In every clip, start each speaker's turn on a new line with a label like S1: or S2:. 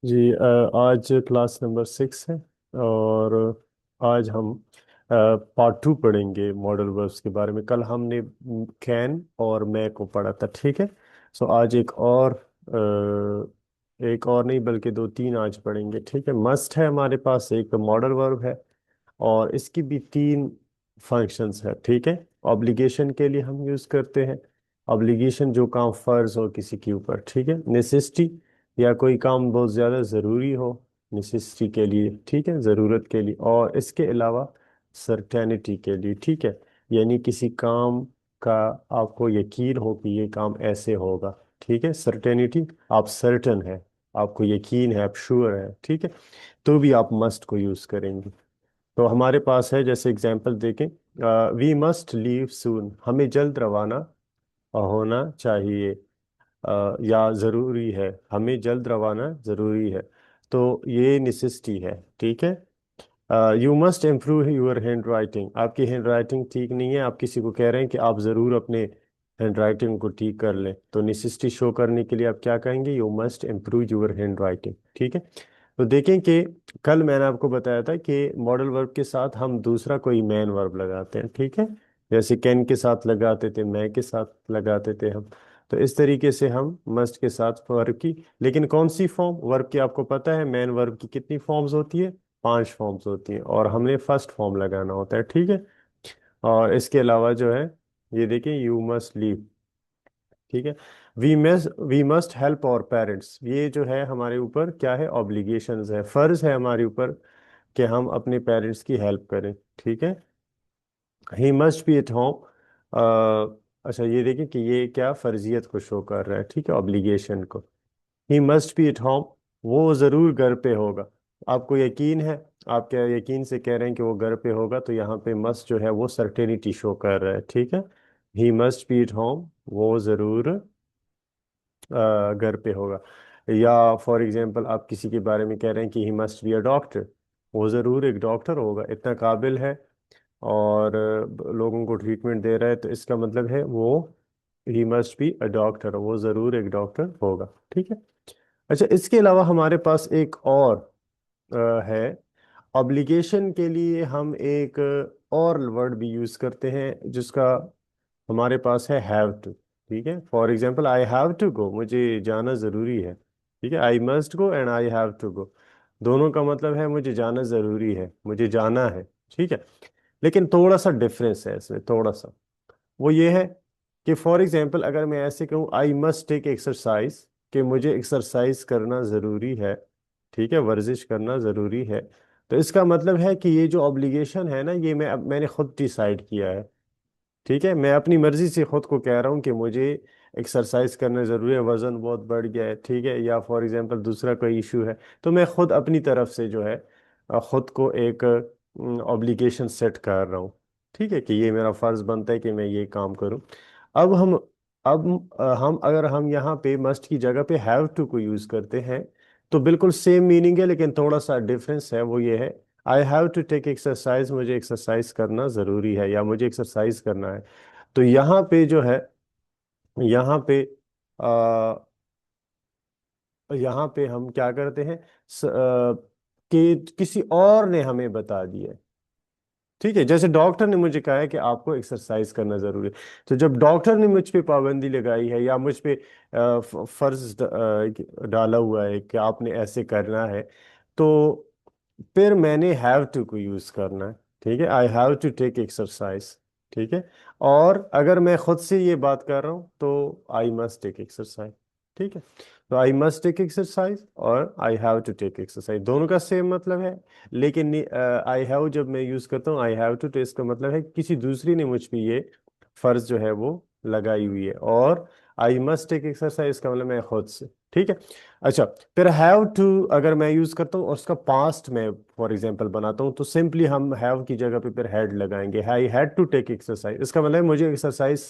S1: जी आज class number 6 है। और आज हम पार्ट 2 पढ़ेंगे मॉडल वर्ब्स के बारे में। कल हमने कैन और मैं को पढ़ा था, ठीक है। सो आज एक और नहीं बल्कि दो तीन आज पढ़ेंगे, ठीक है। मस्ट है हमारे पास, एक मॉडल वर्ब है और इसकी भी तीन फंक्शंस है, ठीक है। ऑब्लिगेशन के लिए हम यूज करते हैं। ऑब्लिगेशन जो काम फर्ज हो किसी के ऊपर, ठीक है। नेसेसिटी या कोई काम बहुत ज़्यादा ज़रूरी हो, नेसेसिटी के लिए, ठीक है, ज़रूरत के लिए। और इसके अलावा सर्टेनिटी के लिए, ठीक है। यानी किसी काम का आपको यकीन हो कि ये काम ऐसे होगा, ठीक है। सर्टेनिटी, आप सर्टन है, आपको यकीन है, आप श्योर है, ठीक है, तो भी आप मस्ट को यूज़ करेंगे। तो हमारे पास है, जैसे एग्जांपल देखें, वी मस्ट लीव सून, हमें जल्द रवाना होना चाहिए। या ज़रूरी है, हमें जल्द रवाना ज़रूरी है। तो ये नेसेसिटी है, ठीक है। You must improve your hand writing, आपकी हैंड राइटिंग ठीक नहीं है, आप किसी को कह रहे हैं कि आप ज़रूर अपने हैंड राइटिंग को ठीक कर लें। तो नेसेसिटी शो करने के लिए आप क्या कहेंगे? You must improve your hand writing, ठीक है। तो देखें कि कल मैंने आपको बताया था कि मॉडल वर्ब के साथ हम दूसरा कोई मेन वर्ब लगाते हैं, ठीक है। जैसे कैन के साथ लगाते थे, मैं के साथ लगाते थे हम। तो इस तरीके से हम मस्ट के साथ वर्ब की, लेकिन कौन सी फॉर्म वर्ब की आपको पता है? मेन वर्ब की कितनी फॉर्म्स होती है? 5 फॉर्म्स होती हैं और हमने फर्स्ट फॉर्म लगाना होता है, ठीक है। और इसके अलावा जो है, ये देखिए, यू मस्ट लीव, ठीक है। We must help our parents, ये जो है हमारे ऊपर क्या है? ऑब्लिगेशंस है, फर्ज है हमारे ऊपर कि हम अपने पेरेंट्स की हेल्प करें, ठीक है। He must be at home, अच्छा ये देखिए कि ये क्या फर्जियत को शो कर रहा है, ठीक है, ऑब्लिगेशन को। He must be at home, वो ज़रूर घर पे होगा। आपको यकीन है, आप क्या यकीन से कह रहे हैं कि वो घर पे होगा, तो यहाँ पे मस्ट जो है वो सर्टेनिटी शो कर रहा है, ठीक है। He must be at home, वो ज़रूर घर पे होगा। या फॉर एग्जांपल आप किसी के बारे में कह रहे हैं कि he must be a doctor, वो ज़रूर एक डॉक्टर होगा, इतना काबिल है और लोगों को ट्रीटमेंट दे रहा है, तो इसका मतलब है वो, he must be a doctor, वो ज़रूर एक डॉक्टर होगा, ठीक है। अच्छा, इसके अलावा हमारे पास एक और है। ऑब्लिगेशन के लिए हम एक और वर्ड भी यूज़ करते हैं जिसका हमारे पास है हैव टू, ठीक है। For example I have to go, मुझे जाना ज़रूरी है, ठीक है। I must go and I have to go, दोनों का मतलब है मुझे जाना ज़रूरी है, मुझे जाना है, ठीक है। लेकिन थोड़ा सा डिफरेंस है इसमें, थोड़ा सा। वो ये है कि फॉर एग्जांपल अगर मैं ऐसे कहूँ आई मस्ट टेक एक्सरसाइज, कि मुझे एक्सरसाइज करना ज़रूरी है, ठीक है, वर्जिश करना ज़रूरी है। तो इसका मतलब है कि ये जो ऑब्लिगेशन है ना, ये मैंने खुद डिसाइड किया है, ठीक है। मैं अपनी मर्जी से खुद को कह रहा हूँ कि मुझे एक्सरसाइज करना ज़रूरी है, वज़न बहुत बढ़ गया है, ठीक है। या फॉर एग्जांपल दूसरा कोई इशू है, तो मैं खुद अपनी तरफ से जो है खुद को एक ऑब्लिगेशन सेट कर रहा हूँ, ठीक है, कि ये मेरा फ़र्ज़ बनता है कि मैं ये काम करूँ। अब हम हम अगर हम यहाँ पे मस्ट की जगह पे हैव टू को यूज़ करते हैं, तो बिल्कुल सेम मीनिंग है, लेकिन थोड़ा सा डिफरेंस है। वो ये है, I have to take exercise, मुझे एक्सरसाइज करना ज़रूरी है या मुझे एक्सरसाइज करना है। तो यहाँ पे जो है, यहाँ पे आ, यहाँ पे हम क्या करते हैं, कि किसी और ने हमें बता दिया है, ठीक है। जैसे डॉक्टर ने मुझे कहा है कि आपको एक्सरसाइज करना जरूरी है। तो जब डॉक्टर ने मुझ पे पाबंदी लगाई है या मुझ पे फर्ज डाला हुआ है कि आपने ऐसे करना है, तो फिर मैंने हैव टू को यूज करना है, ठीक है। I have to take exercise, ठीक है। और अगर मैं खुद से ये बात कर रहा हूँ तो आई मस्ट टेक एक्सरसाइज, ठीक है। तो आई मस्ट टेक एक्सरसाइज और I have to take exercise, दोनों का सेम मतलब है। लेकिन आई हैव जब मैं यूज करता हूँ आई हैव टू, तो इसका मतलब है किसी दूसरी ने मुझ पे ये फर्ज जो है वो लगाई हुई है। और आई मस्ट टेक एक्सरसाइज का मतलब मैं खुद से, ठीक है। अच्छा, फिर हैव टू अगर मैं यूज करता हूँ और उसका पास्ट में फॉर एग्जांपल बनाता हूँ, तो सिंपली हम हैव की जगह पे फिर हैड लगाएंगे। I had to take exercise, इसका मतलब है मुझे एक्सरसाइज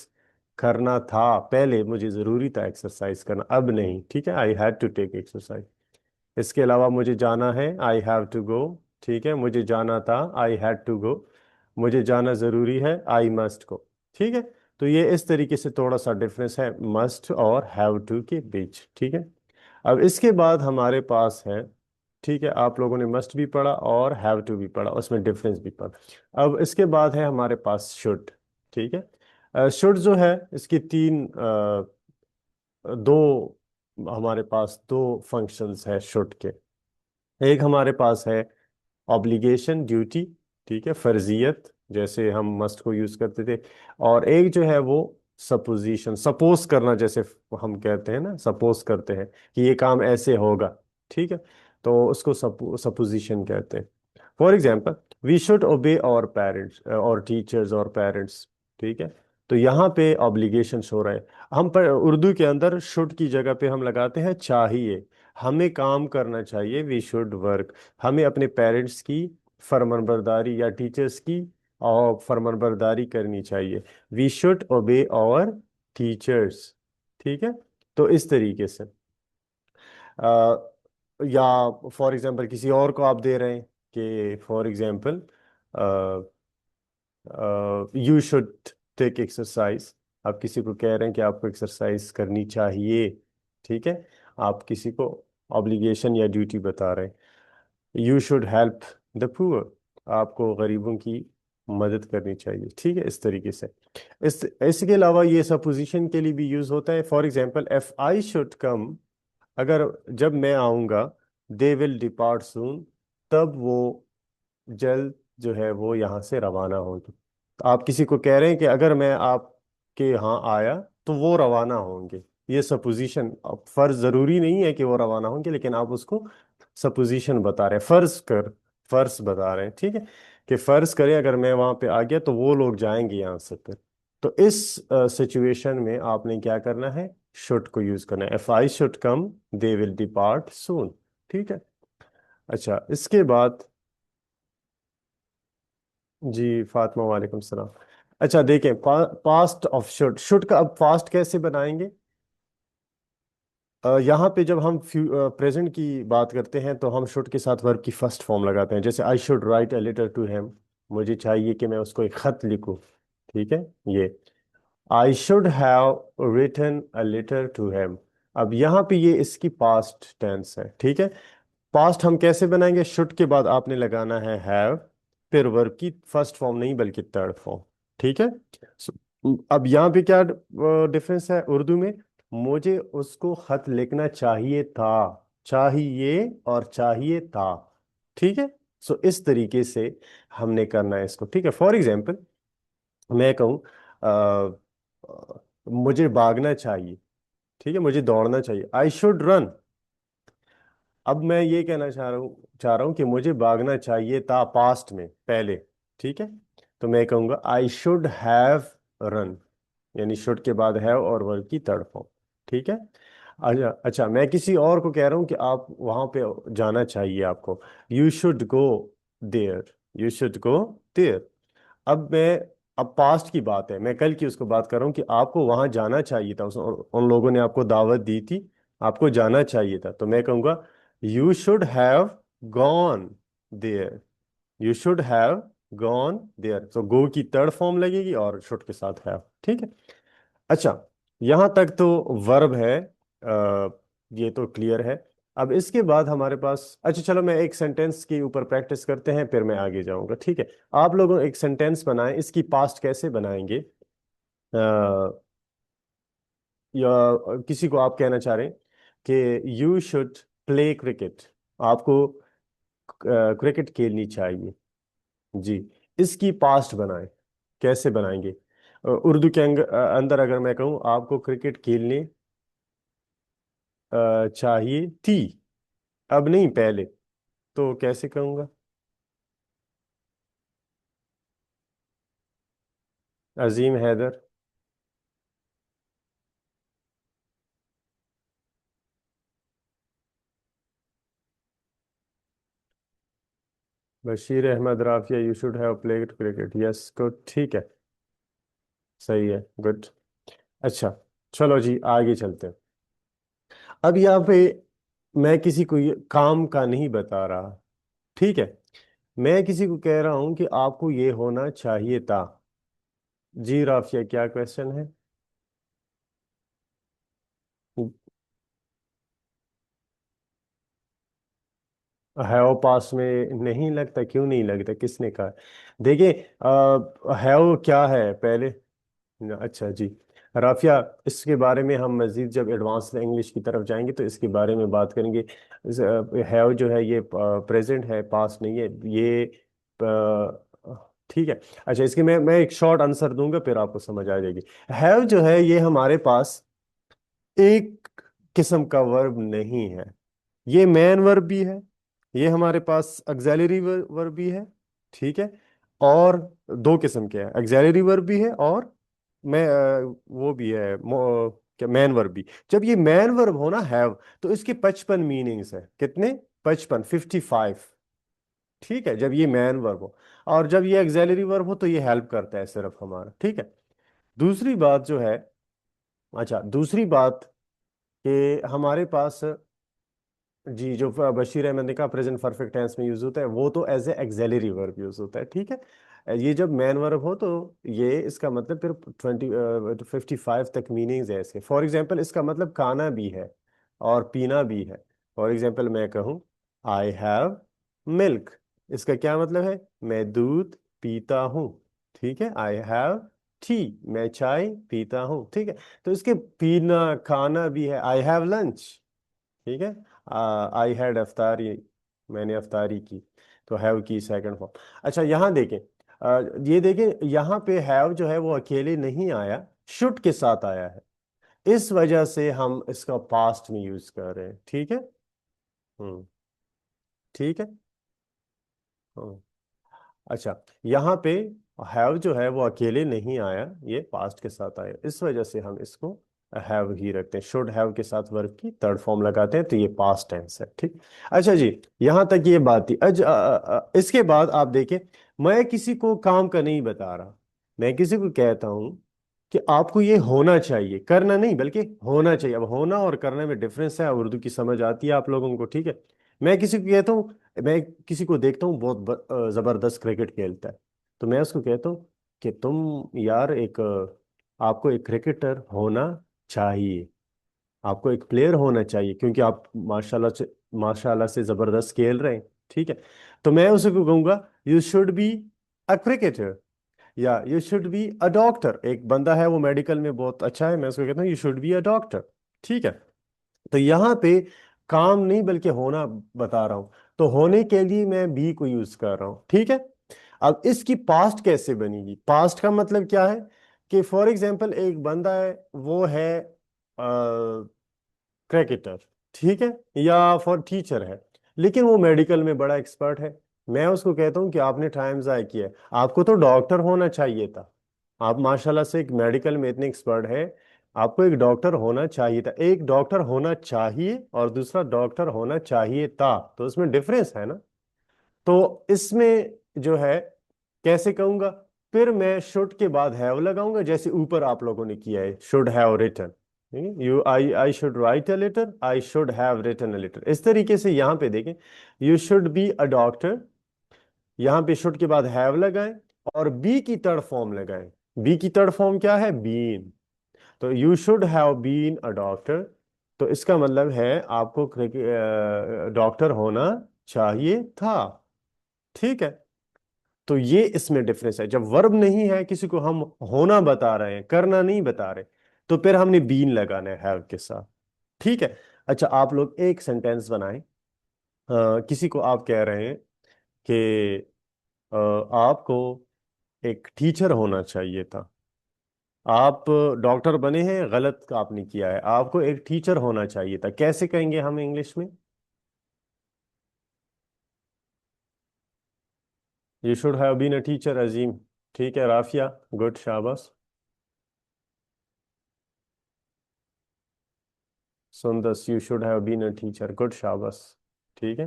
S1: करना था, पहले मुझे जरूरी था एक्सरसाइज करना, अब नहीं, ठीक है। I had to take exercise. इसके अलावा मुझे जाना है, आई हैव टू गो, ठीक है। मुझे जाना था, आई हैड टू गो। मुझे जाना जरूरी है, आई मस्ट गो, ठीक है। तो ये इस तरीके से थोड़ा सा डिफरेंस है मस्ट और हैव टू के बीच, ठीक है। अब इसके बाद हमारे पास है, ठीक है, आप लोगों ने मस्ट भी पढ़ा और हैव टू भी पढ़ा, उसमें डिफरेंस भी पढ़ा। अब इसके बाद है हमारे पास शुड। ठीक है, शुड जो है इसकी तीन दो, हमारे पास दो फंक्शंस है शुड के। एक हमारे पास है ऑब्लिगेशन, ड्यूटी, ठीक है, फर्जियत, जैसे हम मस्ट को यूज करते थे। और एक जो है वो सपोजिशन, सपोज करना, जैसे हम कहते हैं ना, सपोज करते हैं कि ये काम ऐसे होगा। ठीक है, तो उसको सपोजिशन कहते हैं। फॉर एग्जाम्पल, वी शुड ओबे और पेरेंट्स और टीचर्स और पेरेंट्स। ठीक है, तो यहाँ पे ऑब्लिगेशन हो रहा है। हम पर उर्दू के अंदर शुड की जगह पे हम लगाते हैं चाहिए, हमें काम करना चाहिए, वी शुड वर्क। हमें अपने पेरेंट्स की फरमानबरदारी या टीचर्स की और फरमानबरदारी करनी चाहिए। वी शुड ओबे और टीचर्स। ठीक है, तो इस तरीके से या फॉर एग्जांपल किसी और को आप दे रहे हैं कि for example you should take exercise. आप किसी को कह रहे हैं कि आपको एक्सरसाइज करनी चाहिए। ठीक है, आप किसी को ऑब्लिगेशन या ड्यूटी बता रहे हैं। You should help the poor, आपको गरीबों की मदद करनी चाहिए। ठीक है, इस तरीके से। इसके अलावा ये सपोजिशन के लिए भी यूज होता है। For example, if I should कम, अगर जब मैं आऊंगा, दे विल डिपार्ट सून, तब वो जल्द जो है वो यहाँ से रवाना होंगे। तो आप किसी को कह रहे हैं कि अगर मैं आपके यहाँ आया तो वो रवाना होंगे। ये सपोजिशन, अब फर्ज जरूरी नहीं है कि वो रवाना होंगे, लेकिन आप उसको सपोजिशन बता रहे हैं, फर्ज बता रहे हैं। ठीक है, कि फर्ज करें अगर मैं वहां पे आ गया तो वो लोग जाएंगे यहाँ से फिर। तो इस सिचुएशन में आपने क्या करना है, शुड को यूज करना है। If I should come, they will depart soon. ठीक है। अच्छा, इसके बाद, जी फातिमा, वालेकुम सलाम। अच्छा देखें, पास्ट ऑफ शुड, शुड का अब पास्ट कैसे बनाएंगे। यहाँ पे जब हम प्रेजेंट की बात करते हैं तो हम शुड के साथ वर्ब की फर्स्ट फॉर्म लगाते हैं। जैसे I should write a letter to him, मुझे चाहिए कि मैं उसको एक खत लिखूं। ठीक है, ये I should have written a letter to him. अब यहाँ पे ये इसकी पास्ट टेंस है। ठीक है, पास्ट हम कैसे बनाएंगे, शुड के बाद आपने लगाना है हैव, फिर वर्ब की फर्स्ट फॉर्म नहीं बल्कि थर्ड फॉर्म। ठीक है। अब यहाँ पे क्या डिफरेंस है उर्दू में, मुझे उसको खत लिखना चाहिए था, चाहिए और चाहिए था। ठीक है, सो इस तरीके से हमने करना है इसको। ठीक है, फॉर एग्जाम्पल मैं कहूँ मुझे भागना चाहिए। ठीक है, मुझे दौड़ना चाहिए, आई शुड रन। अब मैं ये कहना चाह रहा हूँ कि मुझे भागना चाहिए था पास्ट में, पहले। ठीक है, तो मैं कहूँगा आई शुड हैव रन, यानी शुड के बाद हैव और वर्ब की थर्ड फॉर्म। ठीक है। अच्छा अच्छा, मैं किसी और को कह रहा हूँ कि आप वहां पे जाना चाहिए आपको, you should go there, you should go there. अब मैं, अब पास्ट की बात है, मैं कल की उसको बात कर रहा हूँ कि आपको वहां जाना चाहिए था, उन लोगों ने आपको दावत दी थी, आपको जाना चाहिए था, तो मैं कहूँगा you should have gone there, you should have gone there. तो गो की थर्ड फॉर्म लगेगी और शुड के साथ हैव। ठीक है। अच्छा, यहां तक तो वर्ब है, ये तो क्लियर है। अब इसके बाद हमारे पास, अच्छा चलो मैं एक सेंटेंस के ऊपर प्रैक्टिस करते हैं, फिर मैं आगे जाऊंगा। ठीक है, आप लोग एक सेंटेंस बनाएं, इसकी पास्ट कैसे बनाएंगे। या किसी को आप कहना चाह रहे हैं कि यू शुड प्ले क्रिकेट, आपको क्रिकेट खेलनी चाहिए। जी, इसकी पास्ट बनाएं, कैसे बनाएंगे। उर्दू के अंदर अगर मैं कहूँ आपको क्रिकेट खेलने चाहिए थी, अब नहीं पहले, तो कैसे कहूँगा। Azeem Haider, Bashir Ahmed Rafia, you should have played cricket, yes good, ठीक है, सही है, गुड। अच्छा, चलो जी आगे चलते हैं। अब यहाँ पे मैं किसी को ये काम का नहीं बता रहा। ठीक है, मैं किसी को कह रहा हूं कि आपको ये होना चाहिए था। जी राफिया, क्या क्वेश्चन है। हैव पास में नहीं लगता, क्यों नहीं लगता, किसने कहा? देखिए, हैव क्या है पहले। अच्छा जी, राफिया, इसके बारे में हम मजीद जब एडवांस इंग्लिश की तरफ जाएंगे तो इसके बारे में बात करेंगे। हैव जो है ये प्रेजेंट है, पास्ट नहीं है ये। ठीक है। अच्छा, इसके मैं एक शॉर्ट आंसर दूंगा, फिर आपको समझ आ जाएगी। हैव जो है ये हमारे पास एक किस्म का वर्ब नहीं है। ये मेन वर्ब भी है, ये हमारे पास ऑक्सिलरी वर्ब भी है। ठीक है। और दो किस्म के हैं, ऑक्सिलरी वर्ब भी है और मैं वो भी है क्या, मैन वर्ब भी। जब ये मैन वर्ब हो ना हैव, तो इसके 55 मीनिंग्स है। कितने? 55, 55। ठीक है, जब ये मैन वर्ब हो। और जब ये ऑक्सिलरी वर्ब हो तो ये हेल्प करता है सिर्फ हमारा। ठीक है। दूसरी बात जो है, अच्छा दूसरी बात कि हमारे पास, जी, जो बशीर अहमद ने कहा प्रेजेंट परफेक्ट टेंस में यूज होता है, वो तो as a auxiliary verb use होता है। ठीक है। ये जब मैन वर्ब हो तो ये इसका मतलब फिर 55 तक मीनिंग्स है इसके। फॉर एग्जांपल इसका मतलब खाना भी है और पीना भी है। फॉर एग्जांपल मैं कहूँ आई हैव मिल्क, इसका क्या मतलब है? मैं दूध पीता हूँ। ठीक है। आई हैव टी, मैं चाय पीता हूँ। ठीक है। तो इसके पीना खाना भी है। I have lunch. ठीक है। आई हैड अफ्तारी, मैंने अफ्तारी की। तो हैव की सेकंड फॉर्म। अच्छा यहाँ देखें, ये देखें यहाँ पे हैव जो है वो अकेले नहीं आया, शुड के साथ आया है। इस वजह से हम इसका पास्ट में यूज कर रहे हैं। ठीक है। हम्म। ठीक है। हम्म। अच्छा, यहाँ पे हैव जो है वो अकेले नहीं आया, ये पास्ट के साथ आया, इस वजह से हम इसको हैव ही रखते हैं। शुड हैव के साथ वर्ब की थर्ड फॉर्म लगाते हैं तो ये पास्ट टेंस है। ठीक। अच्छा जी, यहाँ तक ये बात थी। इसके बाद आप देखें, मैं किसी को काम का नहीं बता रहा, मैं किसी को कहता हूँ कि आपको ये होना चाहिए, करना नहीं बल्कि होना चाहिए। अब होना और करने में डिफरेंस है, उर्दू की समझ आती है आप लोगों को। ठीक है। मैं किसी को कहता हूँ, मैं किसी को देखता हूँ बहुत जबरदस्त क्रिकेट खेलता है, तो मैं उसको कहता हूँ कि तुम यार एक आपको एक क्रिकेटर होना चाहिए, आपको एक प्लेयर होना चाहिए, क्योंकि आप माशाल्लाह से जबरदस्त खेल रहे हैं। ठीक है। तो मैं उसको कहूंगा you should be a cricketer, या you should be a doctor. एक बंदा है वो मेडिकल में बहुत अच्छा है, मैं उसको कहता हूँ you should be a doctor. ठीक है। तो यहाँ पे काम नहीं बल्कि होना बता रहा हूं, तो होने के लिए मैं बी को यूज कर रहा हूं। ठीक है। अब इसकी पास्ट कैसे बनेगी? पास्ट का मतलब क्या है कि फॉर एग्जांपल एक बंदा है, वो है क्रिकेटर, ठीक है, या फॉर टीचर है, लेकिन वो मेडिकल में बड़ा एक्सपर्ट है। मैं उसको कहता हूँ कि आपने टाइम जाया किया है, आपको तो डॉक्टर होना चाहिए था। आप माशाल्लाह से एक मेडिकल में इतने एक्सपर्ट है, आपको एक डॉक्टर होना चाहिए था। एक डॉक्टर होना चाहिए और दूसरा डॉक्टर होना चाहिए था, तो इसमें डिफरेंस है ना। तो इसमें जो है कैसे कहूंगा, फिर मैं शुड के बाद हैव लगाऊंगा, जैसे ऊपर आप लोगों ने किया है, should have written. You I should write a letter, I should have written a letter. इस तरीके से यहाँ पे देखें, you should be a doctor, यहाँ पे शुड के बाद हैव लगाएं और बी की थर्ड फॉर्म लगाएं। बी की थर्ड फॉर्म क्या है? बीन। तो you should have been a doctor, तो इसका मतलब है आपको डॉक्टर होना चाहिए था। ठीक है। तो ये इसमें डिफरेंस है, जब वर्ब नहीं है, किसी को हम होना बता रहे हैं, करना नहीं बता रहे, तो फिर हमने बीन लगाना है हैव के साथ। ठीक है। अच्छा, आप लोग एक सेंटेंस बनाएं। किसी को आप कह रहे हैं कि आपको एक टीचर होना चाहिए था। आप डॉक्टर बने हैं, गलत आपने किया है, आपको एक टीचर होना चाहिए था। कैसे कहेंगे हम इंग्लिश में? You should have been a teacher, Azeem. ठीक है राफिया, गुड, शाबाश। Sundas, you should have been a teacher, good, शाबाश। ठीक है।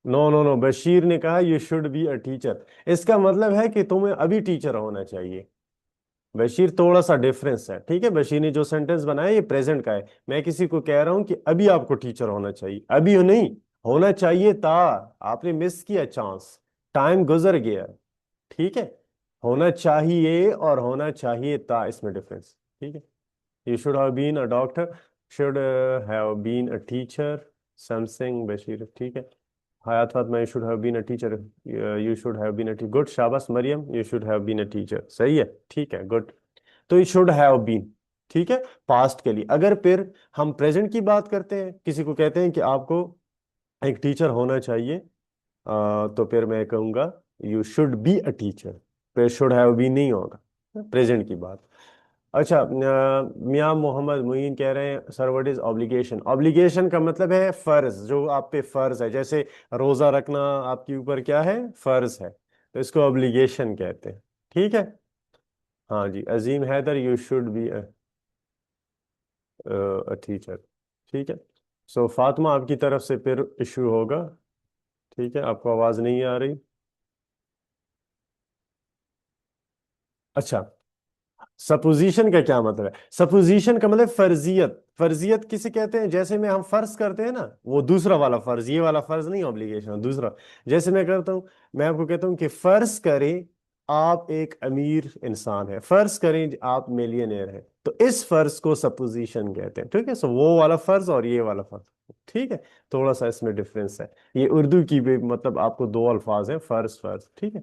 S1: नो नो नो, बशीर ने कहा you should be a teacher, इसका मतलब है कि तुम्हें अभी टीचर होना चाहिए। बशीर, थोड़ा सा डिफरेंस है। ठीक है। बशीर ने जो सेंटेंस बनाया ये प्रेजेंट का है, मैं किसी को कह रहा हूं कि अभी आपको टीचर होना चाहिए, अभी हो नहीं, होना चाहिए था। आपने मिस किया चांस, टाइम गुजर गया। ठीक है। होना चाहिए और होना चाहिए था, इसमें डिफरेंस। ठीक है। You should have been a doctor, should have been a teacher, something, Bashir. ठीक है। Hayat Fatma, you should have been a teacher. You should have been a teacher. Good. शाबाश Maryam, you should have been a teacher. सही है, ठीक है, good. तो you should have been, ठीक है, पास्ट के लिए। अगर फिर हम प्रेजेंट की बात करते हैं, किसी को कहते हैं कि आपको एक टीचर होना चाहिए, तो फिर मैं कहूँगा you should be a teacher. फिर शुड हैव बी नहीं होगा, प्रेजेंट की बात। अच्छा, मियाँ मोहम्मद मुईन कह रहे हैं sir what is obligation. Obligation का मतलब है फर्ज, जो आप पे फर्ज है। जैसे रोजा रखना आपके ऊपर क्या है, फर्ज है, तो इसको ऑब्लिगेशन कहते हैं। ठीक है, हाँ जी। Azeem Haider, you should be a teacher. ठीक है। सो फातिमा, आपकी तरफ से फिर इशू होगा। ठीक है, आपको आवाज नहीं आ रही। अच्छा, सपोजिशन का क्या मतलब है? सपोजिशन का मतलब फर्जियत। फर्जियत किसे कहते हैं? जैसे में हम फर्ज करते हैं ना, वो दूसरा वाला फर्ज, ये वाला फर्ज नहीं, ऑब्लिगेशन दूसरा। जैसे मैं करता हूँ, मैं आपको कहता हूँ कि फर्ज करें आप एक अमीर इंसान है, फर्ज करें आप मिलियनेयर है, तो इस फर्ज को सपोजिशन कहते हैं। ठीक है, सो वो वाला फर्ज और ये वाला फर्ज। ठीक है, थोड़ा सा इसमें डिफरेंस है। ये उर्दू की भी मतलब आपको दो अल्फाज हैं, फर्ज फर्ज। ठीक है,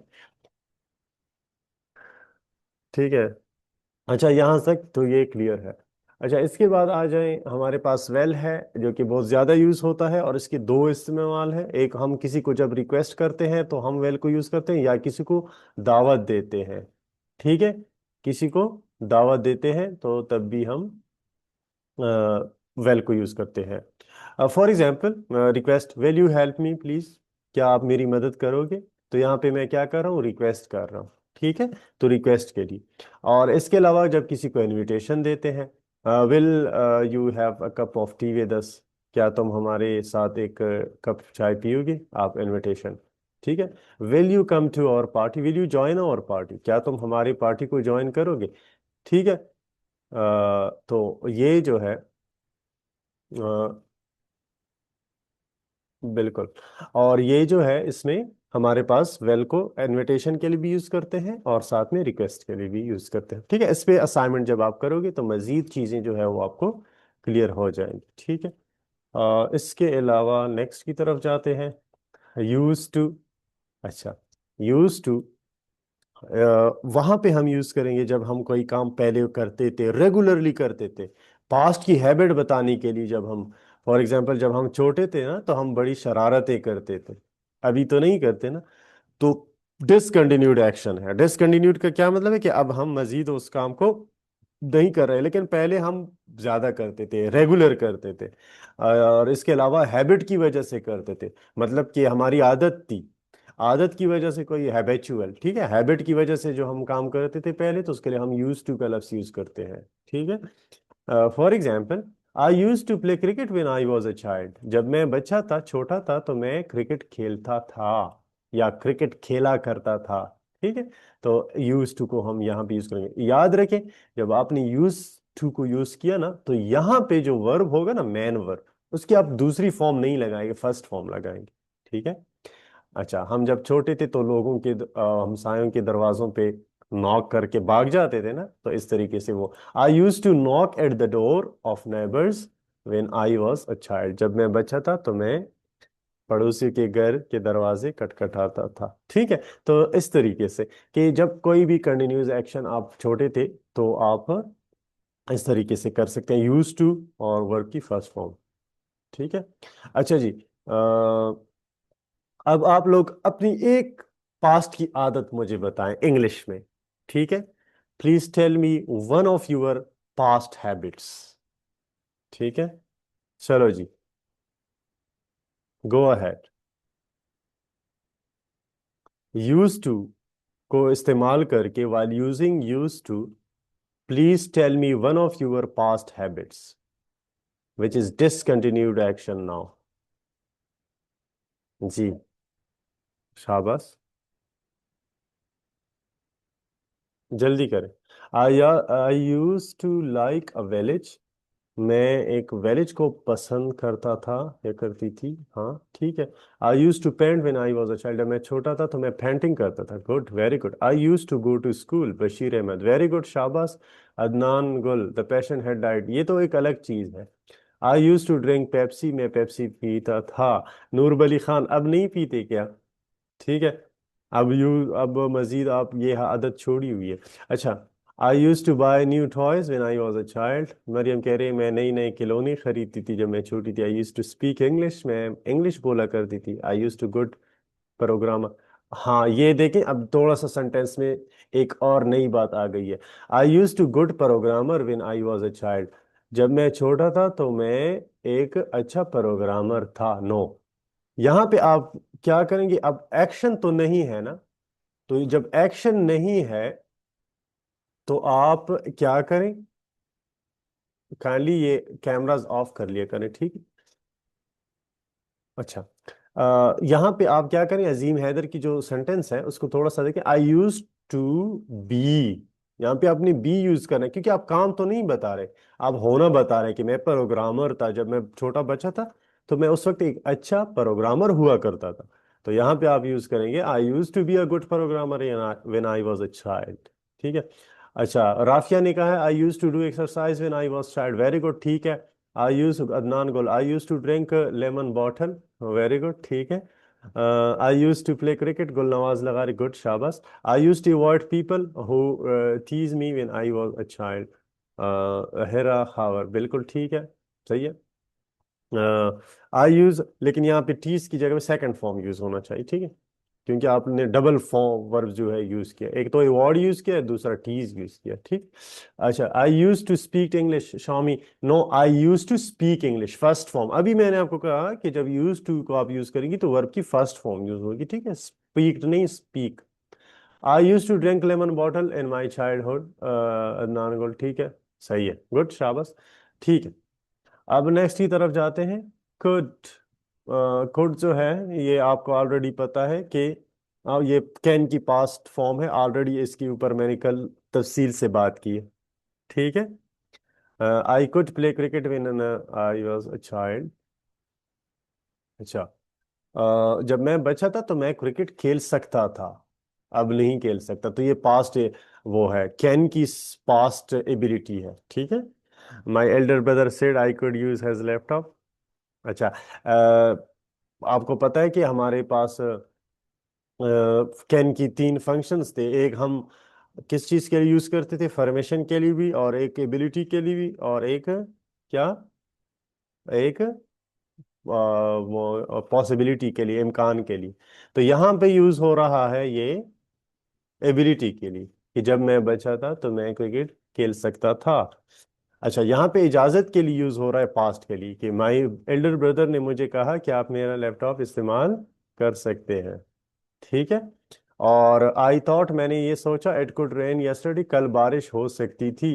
S1: ठीक है। अच्छा, यहाँ तक तो ये क्लियर है। अच्छा, इसके बाद आ जाएं, हमारे पास वेल है, जो कि बहुत ज़्यादा यूज़ होता है, और इसके दो इस्तेमाल हैं। एक, हम किसी को जब रिक्वेस्ट करते हैं तो हम वेल को यूज़ करते हैं, या किसी को दावत देते हैं। ठीक है, किसी को दावत देते हैं तो तब भी हम वेल को यूज़ करते हैं। For example, request, will you help me please, क्या आप मेरी मदद करोगे? तो यहाँ पे मैं क्या कर रहा हूँ, रिक्वेस्ट कर रहा हूँ। ठीक है, तो रिक्वेस्ट के लिए। और इसके अलावा जब किसी को इनविटेशन देते हैं, will you have a cup of T with us, क्या तुम हमारे साथ एक कप चाय पियोगे? आप इनविटेशन। ठीक है। Will you come to our party, will you join our party, क्या तुम हमारी पार्टी को ज्वाइन करोगे? ठीक है। तो ये जो है, बिल्कुल। और ये जो है, इसमें हमारे पास वेल को इनविटेशन के लिए भी यूज करते हैं और साथ में रिक्वेस्ट के लिए भी यूज करते हैं। ठीक है, इस पे असाइनमेंट जब आप करोगे तो मजीद चीजें जो है वो आपको क्लियर हो जाएंगी। ठीक है। इसके अलावा नेक्स्ट की तरफ जाते हैं, यूज टू। अच्छा, यूज टू वहां पे हम यूज करेंगे जब हम कोई काम पहले करते थे, रेगुलरली करते थे, पास्ट की हैबिट बताने के लिए। जब हम, फॉर एग्जांपल, जब हम छोटे थे ना तो हम बड़ी शरारतें करते थे, अभी तो नहीं करते ना। तो डिसकंटिन्यूड एक्शन है। डिसकंटिन्यूड का क्या मतलब है कि अब हम मजीद उस काम को नहीं कर रहे, लेकिन पहले हम ज्यादा करते थे, रेगुलर करते थे। और इसके अलावा हैबिट की वजह से करते थे, मतलब कि हमारी आदत थी। आदत की वजह से, कोई हैबिचुअल, ठीक है, हैबिट की वजह से जो हम काम करते थे पहले, तो उसके लिए हम यूज टू का लफ्ज यूज करते हैं। ठीक है। For example, I use to play cricket when I was a child, जब मैं बच्चा था, छोटा था, तो मैं क्रिकेट खेलता था या क्रिकेट खेला करता था। ठीक है, तो यूज टू को हम यहाँ पे यूज करेंगे। याद रखें, जब आपने यूज टू को यूज किया ना, तो यहाँ पे जो वर्ब होगा ना, मेन वर्ब, उसकी आप दूसरी फॉर्म नहीं लगाएंगे, फर्स्ट फॉर्म लगाएंगे। ठीक है। अच्छा, हम जब छोटे थे तो लोगों के हमसायों के दरवाजों पे नॉक करके भाग जाते थे ना, तो इस तरीके से वो, I use to knock at the door of neighbours when I was a child, जब मैं बच्चा था तो मैं पड़ोसी के घर के दरवाजे खटखटाता था। ठीक है, तो इस तरीके से कि जब कोई भी कंटिन्यूस एक्शन आप छोटे थे, तो आप इस तरीके से कर सकते हैं, यूज टू और वर्ब की फर्स्ट फॉर्म। ठीक है। अच्छा जी, अब आप लोग अपनी एक पास्ट की आदत मुझे बताएं इंग्लिश में। ठीक है, please tell me one of your past habits. ठीक है, चलो जी, गो अहेड। यूज टू को इस्तेमाल करके, while using use to, please tell me one of your past habits which is discontinued action now. जी, शाबाश, जल्दी करें। I use to like a village, मैं एक विलेज को पसंद करता था या करती थी। हाँ, ठीक है। I use to paint when I was a child, मैं छोटा था तो मैं पेंटिंग करता था। Good, very good. I use to go to school, Bashir Ahmed, very good, शाबाश। अदनान गुल, द पैशन हैड डाइड, ये तो एक अलग चीज है। I use to drink Pepsi, मैं पेप्सी पीता था। नूर अली खान अब नहीं पीते क्या? ठीक है। अब मजीद आप ये आदत छोड़ी हुई है। अच्छा। I use to buy new toys when I was a child, Mariam कह रही है मैं नई नई खिलौने खरीदती थी जब मैं छोटी थी। आई यूज टू स्पीक इंग्लिश, मैं इंग्लिश बोला करती थी। आई यूज टू गुड प्रोग्रामर। हाँ ये देखें, अब थोड़ा सा सेंटेंस में एक और नई बात आ गई है। I use to good programmer when I was a child, जब मैं छोटा था तो मैं एक अच्छा प्रोग्रामर था। नो, यहाँ पे आप क्या करेंगे? अब एक्शन तो नहीं है ना, तो जब एक्शन नहीं है तो आप क्या करें? काइंडली ये कैमरास ऑफ कर लिया करें, ठीक है? अच्छा। यहाँ पे आप क्या करें, अजीम हैदर की जो सेंटेंस है उसको थोड़ा सा देखें। आई यूज टू बी, यहाँ पे आपने बी यूज करना है क्योंकि आप काम तो नहीं बता रहे, आप होना बता रहे हैं कि मैं प्रोग्रामर था जब मैं छोटा बच्चा था, तो मैं उस वक्त एक अच्छा प्रोग्रामर हुआ करता था। तो यहाँ पे आप यूज करेंगे I use to be a good programmer when I was a child. ठीक है। अच्छा, राफिया ने कहा है I use to do exercise when I was child, very good, ठीक है। I use Adnan Gul, I use to drink lemon bottle, very good, ठीक है। I use to play cricket, Gul Nawaz Lagari, good, शाबाश। I use to avoid people who tease me when I was a child, Hera Khawar, बिल्कुल ठीक है, सही है। आई यूज, लेकिन यहाँ पे टीज की जगह पे सेकंड फॉर्म यूज होना चाहिए, ठीक है, क्योंकि आपने डबल फॉर्म वर्ब जो है यूज किया, एक तो अवॉर्ड यूज किया दूसरा टीज यूज किया, ठीक। अच्छा, I use to speak English, Shami, no, I use to speak English first form. अभी मैंने आपको कहा कि जब यूज टू को आप यूज करेंगे तो वर्ब की फर्स्ट फॉर्म यूज होगी, ठीक है, स्पीक नहीं, speak. I use to drink lemon bottle in my childhood, Adnan Gul, ठीक है, सही है, गुड, शाबाश, ठीक है। अब नेक्स्ट की तरफ जाते हैं। कुड। कुड जो है ये आपको ऑलरेडी पता है कि ये कैन की पास्ट फॉर्म है, ऑलरेडी इसके ऊपर मैंने कल तफसील से बात की है, ठीक है। I could play cricket when I was a child. अच्छा। जब मैं बच्चा था तो मैं क्रिकेट खेल सकता था, अब नहीं खेल सकता, तो ये पास्ट वो है, कैन की पास्ट एबिलिटी है, ठीक है। My elder brother said I could use has laptop. अच्छा। आपको पता है कि हमारे पास कैन की तीन फंक्शंस थे, एक हम किस चीज के लिए यूज करते थे, फॉर्मेशन के लिए भी, और एक एबिलिटी के लिए भी, और एक क्या, एक वो पॉसिबिलिटी के लिए, इम्कान के लिए। तो यहाँ पे यूज हो रहा है ये एबिलिटी के लिए, कि जब मैं बचा था तो मैं क्रिकेट खेल सकता था। अच्छा, यहाँ पे इजाजत के लिए यूज हो रहा है पास्ट के लिए, कि माई एल्डर ब्रदर ने मुझे कहा कि आप मेरा लैपटॉप इस्तेमाल कर सकते हैं, ठीक है। और आई थॉट, मैंने ये सोचा, इट कुड रेन यस्टरडे, कल बारिश हो सकती थी,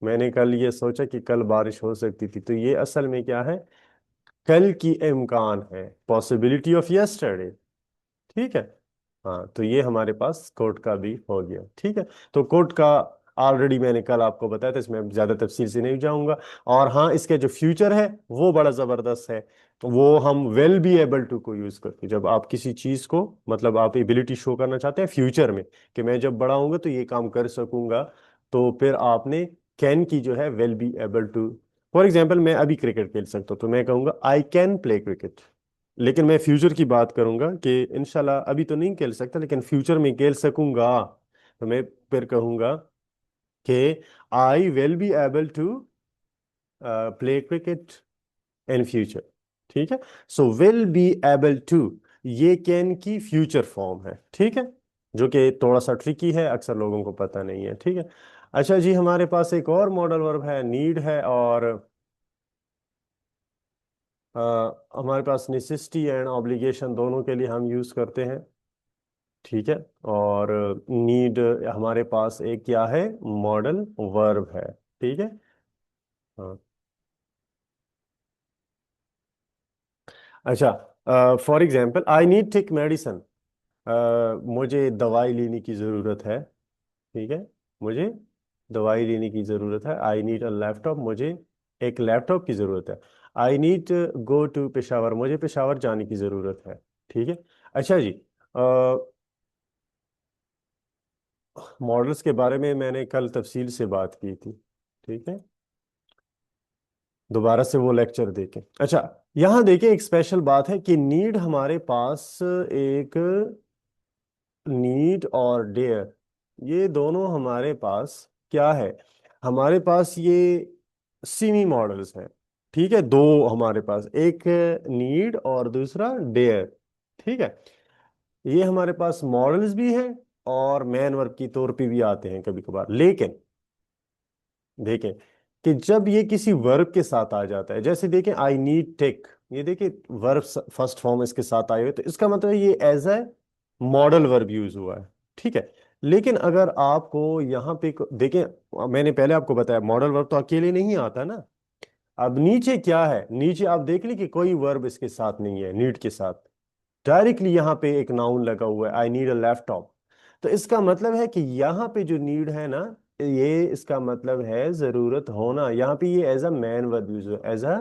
S1: मैंने कल ये सोचा कि कल बारिश हो सकती थी, तो ये असल में क्या है, कल की इम्कान है, पॉसिबिलिटी ऑफ यस्टरडे, ठीक है। हाँ, तो ये हमारे पास कोड का भी हो गया, ठीक है। तो कोड का ऑलरेडी मैंने कल आपको बताया था, इसमें ज्यादा तफसील से नहीं जाऊंगा। और हाँ, इसके जो फ्यूचर है वो बड़ा जबरदस्त है, तो वो हम वेल बी एबल टू को यूज करके, जब आप किसी चीज को, मतलब आप एबिलिटी शो करना चाहते हैं फ्यूचर में, कि मैं जब बड़ा होऊंगा तो ये काम कर सकूंगा, तो फिर आपने कैन की जो है well be able to. For example, मैं अभी क्रिकेट खेल सकता हूँ तो मैं कहूंगा आई कैन प्ले क्रिकेट, लेकिन मैं फ्यूचर की बात करूंगा कि इंशाल्लाह अभी तो नहीं खेल सकता लेकिन फ्यूचर में खेल सकूंगा, तो मैं फिर कहूंगा कि I will be able to play cricket in future, ठीक है। So will be able to, ये कैन की फ्यूचर फॉर्म है, ठीक है, जो कि थोड़ा सा ट्रिकी है, अक्सर लोगों को पता नहीं है, ठीक है। अच्छा जी, हमारे पास एक और मॉडल वर्ब है, नीड है, और हमारे पास नेसेसिटी एंड ऑब्लिगेशन दोनों के लिए हम यूज करते हैं, ठीक है। और नीड हमारे पास एक क्या है, मॉडल वर्ब है, ठीक है। हाँ। अच्छा, for example, I need take medicine, मुझे दवाई लेने की ज़रूरत है, ठीक है, मुझे दवाई लेने की ज़रूरत है। आई नीड अ लैपटॉप, मुझे एक लैपटॉप की ज़रूरत है। I need go to Peshawar, मुझे पेशावर जाने की ज़रूरत है, ठीक है। अच्छा जी, मॉडल्स के बारे में मैंने कल तफसील से बात की थी, ठीक है। दोबारा से वो लेक्चर देखें। अच्छा, यहाँ देखें एक स्पेशल बात है कि नीड हमारे पास एक नीड और डेयर, ये दोनों हमारे पास क्या है, हमारे पास ये सीमी मॉडल्स हैं। ठीक है, दो हमारे पास, एक नीड और दूसरा डेयर। ठीक है, ये हमारे पास मॉडल्स भी हैं और मैन वर्ब की तौर पे भी आते हैं कभी कभार। लेकिन देखें कि जब ये किसी वर्ब के साथ आ जाता है, जैसे देखें आई नीड टेक, ये देखिए वर्ब फर्स्ट फॉर्म इसके साथ आए हुए, तो इसका मतलब है ये as a modal verb use हुआ है। ठीक है, लेकिन अगर आपको यहाँ पे देखें, मैंने पहले आपको बताया मॉडल वर्ब तो अकेले नहीं आता ना। अब नीचे क्या है, नीचे आप देख ली कि कोई वर्ब इसके साथ नहीं है नीड के साथ, डायरेक्टली यहाँ पे एक नाउन लगा हुआ है, आई नीड अ लैपटॉप। तो इसका मतलब है कि यहाँ पे जो नीड है ना, ये इसका मतलब है जरूरत होना। यहाँ पे ये as a main verb use, as a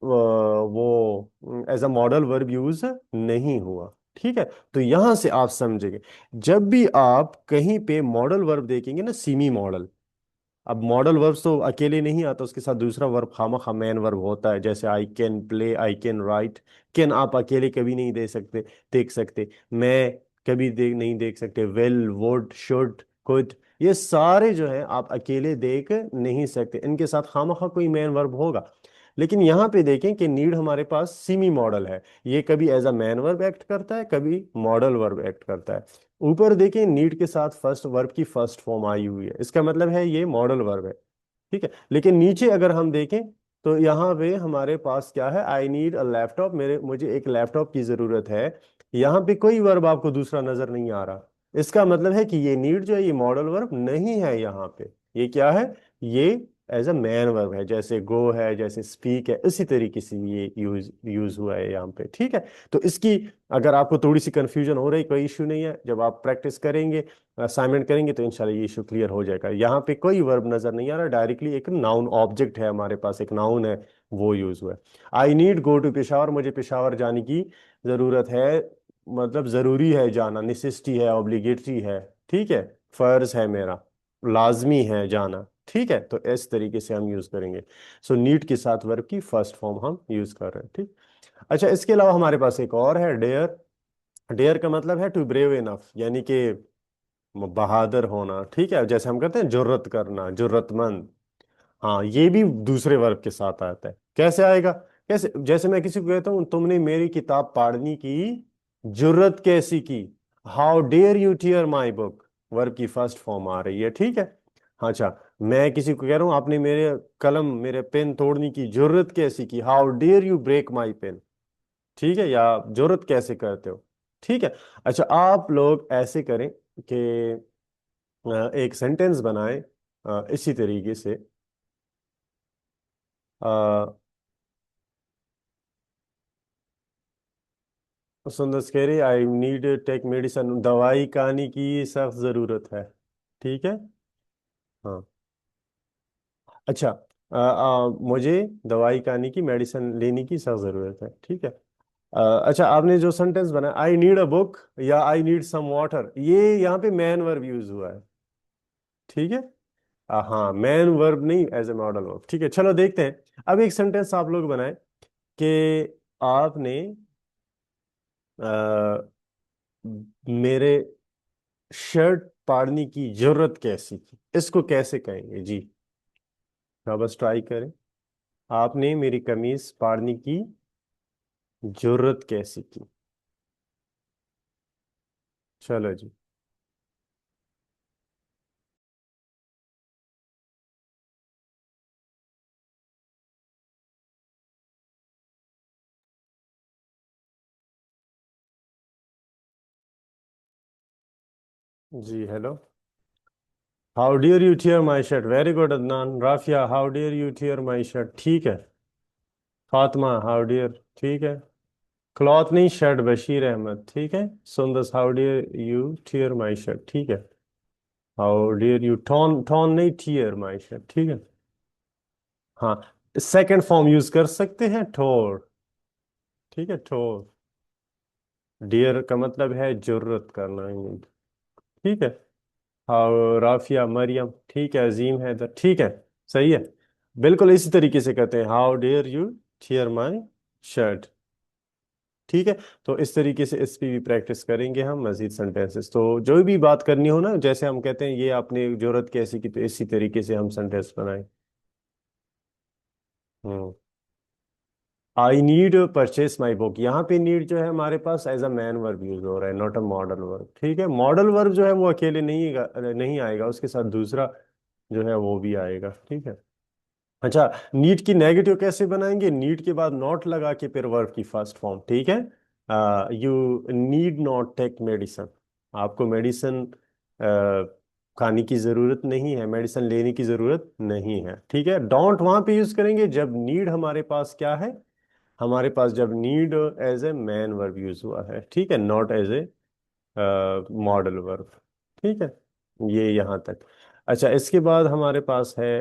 S1: वो as a modal verb use नहीं हुआ। ठीक है, तो यहां से आप समझेंगे, जब भी आप कहीं पे मॉडल वर्ब देखेंगे ना, सीमी मॉडल, अब मॉडल वर्ब तो अकेले नहीं आता, उसके साथ दूसरा वर्ब खामखा मैन वर्ब होता है, जैसे I can play, I can write. Can आप अकेले कभी नहीं दे सकते, देख सकते। मैं कभी नहीं देख सकते। विल, वुड, शुड, कुड, ये सारे जो है आप अकेले देख नहीं सकते, इनके साथ खामखा कोई मैन वर्ब होगा। लेकिन यहाँ पे देखें कि नीड हमारे पास सीमी मॉडल है, ये कभी as a main verb act करता है, कभी मॉडल वर्ब एक्ट करता है। ऊपर देखें नीड के साथ फर्स्ट वर्ब की फर्स्ट फॉर्म आई हुई है, इसका मतलब है ये मॉडल वर्ब है। ठीक है, लेकिन नीचे अगर हम देखें तो यहाँ पे हमारे पास क्या है, आई नीड अ लैपटॉप, मेरे मुझे एक लैपटॉप की जरूरत है। यहाँ पे कोई वर्ब आपको दूसरा नजर नहीं आ रहा, इसका मतलब है कि ये नीड जो है ये मॉडल वर्ब नहीं है यहाँ पे। ये क्या है, ये एज अ मैन वर्ब है, जैसे गो है, जैसे स्पीक है, इसी तरीके से ये यूज यूज हुआ है यहाँ पे। ठीक है, तो इसकी अगर आपको थोड़ी सी कंफ्यूजन हो रही, कोई इश्यू नहीं है, जब आप प्रैक्टिस करेंगे, असाइनमेंट करेंगे, तो इंशाल्लाह ये इशू क्लियर हो जाएगा। यहाँ पे कोई वर्ब नजर नहीं आ रहा, डायरेक्टली एक नाउन ऑब्जेक्ट है हमारे पास, एक नाउन है, वो यूज हुआ है। I need go to Peshawar, मुझे पेशावर जाने की जरूरत है, मतलब जरूरी है जाना, नेसेसिटी है, ऑब्लिगेटरी है। ठीक है, फर्ज है मेरा, लाजमी है जाना। ठीक है, तो इस तरीके से हम यूज करेंगे। सो नीड के साथ वर्ब की फर्स्ट फॉर्म हम यूज कर रहे हैं। ठीक। अच्छा, इसके अलावा हमारे पास एक और है, डेयर। डेयर का मतलब है टू ब्रेव इनफ, यानी कि बहादुर होना। ठीक है, जैसे हम कहते हैं जुर्रत करना, जुर्रतमंद। हाँ, ये भी दूसरे वर्ब के साथ आता है। कैसे आएगा, कैसे, जैसे मैं किसी को कहता हूँ तुमने मेरी किताब पढ़ने की जुर्रत कैसी की, how dare you tear my book, verb की फर्स्ट फॉर्म आ रही है। ठीक है, हाँ, अच्छा, मैं किसी को कह रहा हूँ आपने मेरे कलम, मेरे पेन तोड़ने की जुर्रत कैसी की, how dare you break my pen. ठीक है, या जुर्रत कैसे करते हो। ठीक है, अच्छा, आप लोग ऐसे करें कि एक सेंटेंस बनाएं इसी तरीके से। अ, सुंदर कह रही आई नीड टेक मेडिसिन, दवाई खाने की सख्त जरूरत है। ठीक है, हाँ, अच्छा, मुझे दवाई खाने की, मेडिसिन लेने की सख्त जरूरत है। ठीक है, अच्छा, आपने जो सेंटेंस बनाया आई नीड अ बुक या आई नीड सम वाटर, ये यहाँ पे मैन वर्ब यूज हुआ है। ठीक है, हाँ, मैन वर्ब नहीं, एज ए मॉडल वर्ब। ठीक है, चलो देखते हैं। अब एक सेंटेंस आप लोग बनाए कि आपने अ, मेरे शर्ट पाड़ने की जरूरत कैसी थी, इसको कैसे कहेंगे जी। हाँ, बस ट्राई करें। आपने मेरी कमीज पाड़ने की जरूरत कैसी थी। चलो जी। जी, hello. How dear you tear my shirt, very good Adnan. Rafia, how dear you tear my shirt, ठीक है। फातिमा, हाउ डियर, ठीक है। क्लॉथ नहीं, शर्ट, बशीर अहमद, ठीक है। Sundas, how dear you tear my shirt, ठीक है। How dear you, torn, torn नहीं, टीयर माई शर्ट, ठीक है। हाँ, सेकंड फॉर्म यूज कर सकते हैं, ठोर। ठीक है, ठोर। डियर का मतलब है जुर्रत करना। ठीक है। हाँ, राफिया, मरियम, ठीक है। अजीम हैदर, ठीक है, सही है। बिल्कुल इसी तरीके से कहते हैं, how dare you tear my shirt. ठीक है। तो इस तरीके से इस पे भी प्रैक्टिस करेंगे हम मजीद सेंटेंसेस। तो जो भी बात करनी हो ना, जैसे हम कहते हैं ये आपने जरूरत कैसी की, तो इसी तरीके से हम सेंटेंस बनाएं। Hmm. I need purchase my book, यहाँ पे नीड जो है हमारे पास as a main verb use हो रहा है, नॉट अ मॉडल वर्ब। ठीक है। मॉडल वर्ब जो है वो अकेले नहीं आएगा, उसके साथ दूसरा जो है वो भी आएगा। ठीक है। अच्छा, नीड की नेगेटिव कैसे बनाएंगे? नीड के बाद नॉट लगा के फिर वर्ब की फर्स्ट फॉर्म। ठीक है। You need not take medicine, आपको मेडिसिन खाने की जरूरत नहीं है, मेडिसिन लेने की जरूरत नहीं है। ठीक है। डोंट वहां पे यूज करेंगे जब नीड हमारे पास क्या है, हमारे पास जब need as a main verb use हुआ है। ठीक है। Not as a modal verb. ठीक है। ये यहाँ तक। अच्छा, इसके बाद हमारे पास है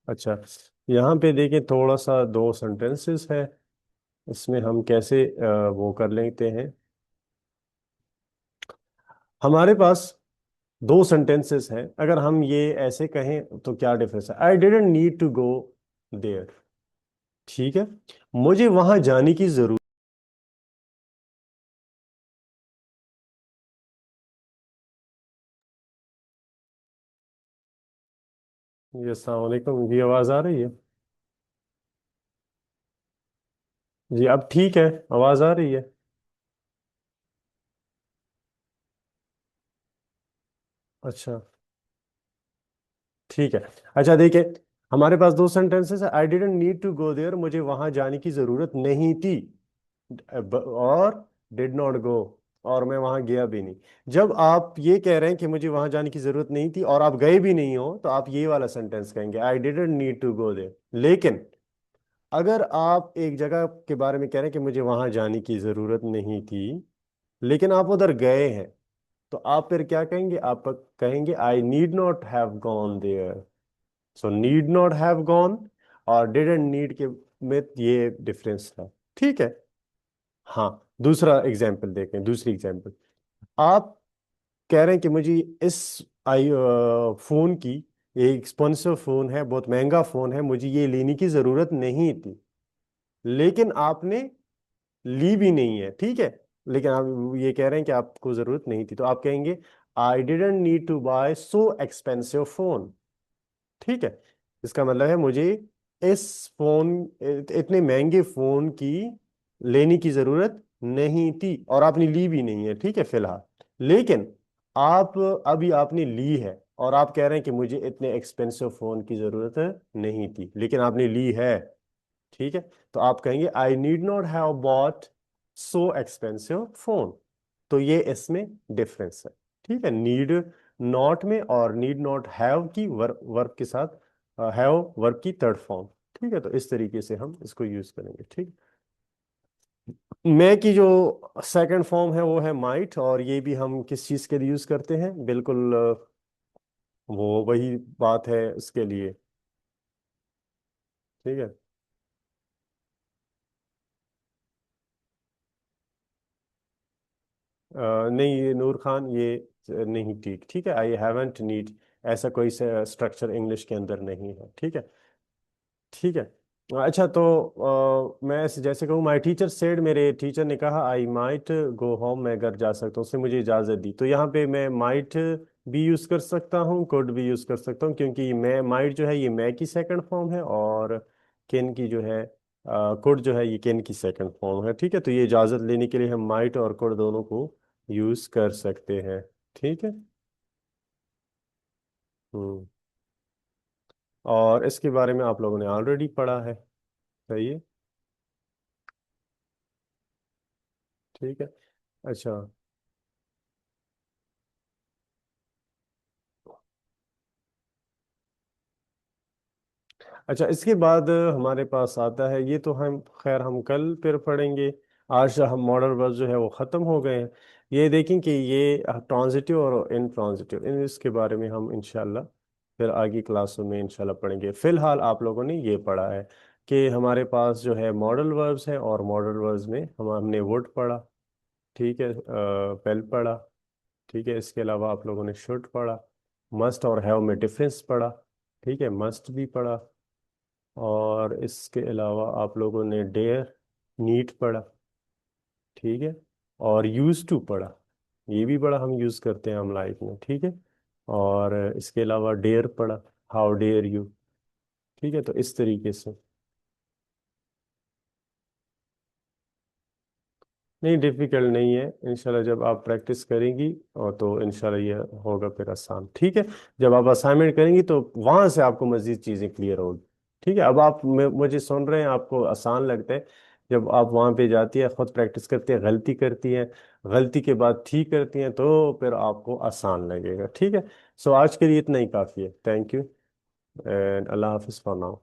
S1: अच्छा, यहाँ पे देखिए थोड़ा सा दो सेंटेंसेस है, इसमें हम कैसे वो कर लेते हैं। हमारे पास दो सेंटेंसेस हैं, अगर हम ये ऐसे कहें तो क्या डिफरेंस है? I didn't need to go there. ठीक है। मुझे वहां जाने की जरूरत। जी अस्सलाम वालेकुम जी, आवाज आ रही है? जी अब ठीक है, आवाज आ रही है। अच्छा ठीक है। अच्छा देखिए, हमारे पास दो सेंटेंसेस है। I didn't need to go there, मुझे वहां जाने की जरूरत नहीं थी। और डिड नॉट गो, और मैं वहां गया भी नहीं। जब आप ये कह रहे हैं कि मुझे वहां जाने की जरूरत नहीं थी और आप गए भी नहीं हो, तो आप ये वाला सेंटेंस कहेंगे, I didn't need to go there. लेकिन अगर आप एक जगह के बारे में कह रहे हैं कि मुझे वहां जाने की जरूरत नहीं थी, लेकिन आप उधर गए हैं, तो आप फिर क्या कहेंगे? आप कहेंगे I need not have gone there. So need not have gone और डिडंट नीड के में ये डिफरेंस है। ठीक है। हाँ, दूसरा एग्जाम्पल देखें, दूसरी एग्जाम्पल। आप कह रहे हैं कि मुझे इस आई फोन की, ये एक्सपेंसिव फोन है, बहुत महंगा फोन है, मुझे ये लेने की जरूरत नहीं थी, लेकिन आपने ली भी नहीं है। ठीक है। लेकिन आप ये कह रहे हैं कि आपको जरूरत नहीं थी, तो आप कहेंगे I didn't need to buy so expensive phone. ठीक है। इसका मतलब है मुझे इस फोन, इतने महंगे फोन की लेने की जरूरत नहीं थी, और आपने ली भी नहीं है। ठीक है फिलहाल। लेकिन आप अभी आपने ली है, और आप कह रहे हैं कि मुझे इतने एक्सपेंसिव फोन की जरूरत नहीं थी, लेकिन आपने ली है। ठीक है। तो आप कहेंगे I need not have bought so expensive phone. तो ये इसमें डिफरेंस है। ठीक है। नीड नॉट में और नीड नॉट हैव की वर्ब के साथ हैव वर्ब की थर्ड फॉर्म। ठीक है। तो इस तरीके से हम इसको यूज करेंगे। ठीक। मैं की जो सेकंड फॉर्म है वो है माइट, और ये भी हम किस चीज के लिए यूज करते हैं? बिल्कुल वो वही बात है इसके लिए। ठीक है। नहीं, ये नूर खान ये नहीं, ठीक ठीक है। आई हैवंट नीड, ऐसा कोई स्ट्रक्चर इंग्लिश के अंदर नहीं है। ठीक है। ठीक है। अच्छा तो मैं जैसे कहूँ, माई टीचर सेड, मेरे टीचर ने कहा आई माइट गो होम, मैं घर जा सकता हूँ, उसने मुझे इजाज़त दी। तो यहाँ पे मैं माइट भी यूज़ कर सकता हूँ, कुड भी यूज़ कर सकता हूँ, क्योंकि मैं माइट जो है ये मैं की सेकंड फॉर्म है, और कैन की जो है कुड जो है ये कैन की सेकंड फॉर्म है। ठीक है। तो ये इजाज़त लेने के लिए हम माइट और कुड दोनों को यूज़ कर सकते हैं। ठीक है। हम्म। और इसके बारे में आप लोगों ने ऑलरेडी पढ़ा है। सही है। ठीक है। अच्छा। अच्छा, इसके बाद हमारे पास आता है, ये तो हम खैर हम कल फिर पढ़ेंगे। आज हम मॉडल वर्ब जो है वो ख़त्म हो गए हैं। ये देखें कि ये ट्रांजिटिव और इन ट्रांजिटिव, इन इसके बारे में हम इंशाल्लाह फिर आगे क्लासों में इंशाल्लाह पढ़ेंगे। फिलहाल आप लोगों ने ये पढ़ा है कि हमारे पास जो है मॉडल वर्ब्स हैं, और मॉडल वर्ब्स में हमने वुड पढ़ा। ठीक है। पेल पढ़ा। ठीक है। इसके अलावा आप लोगों ने शुड पढ़ा, मस्ट और हैव में डिफरेंस पढ़ा, ठीक है, मस्ट भी पढ़ा। और इसके अलावा आप लोगों ने डेयर, नीड पढ़ा, ठीक है, और यूज टू पढ़ा। ये भी बड़ा हम यूज करते हैं हम लाइफ में, ठीक है। और इसके अलावा डेयर पढ़ा, हाउ डेयर यू, ठीक है। तो इस तरीके से, नहीं डिफिकल्ट नहीं है इंशाल्लाह, जब आप प्रैक्टिस करेंगी और तो इंशाल्लाह ये होगा फिर आसान, ठीक है। जब आप असाइनमेंट करेंगी तो वहां से आपको मजीद चीजें क्लियर होगी, ठीक है। अब आप मुझे सुन रहे हैं, आपको आसान लगता है, जब आप वहां पे जाती है, खुद प्रैक्टिस करती है, गलती करती है, गलती के बाद ठीक करती हैं, तो फिर आपको आसान लगेगा, ठीक है। सो आज के लिए इतना ही काफी है। Thank you and Allah Hafiz for now.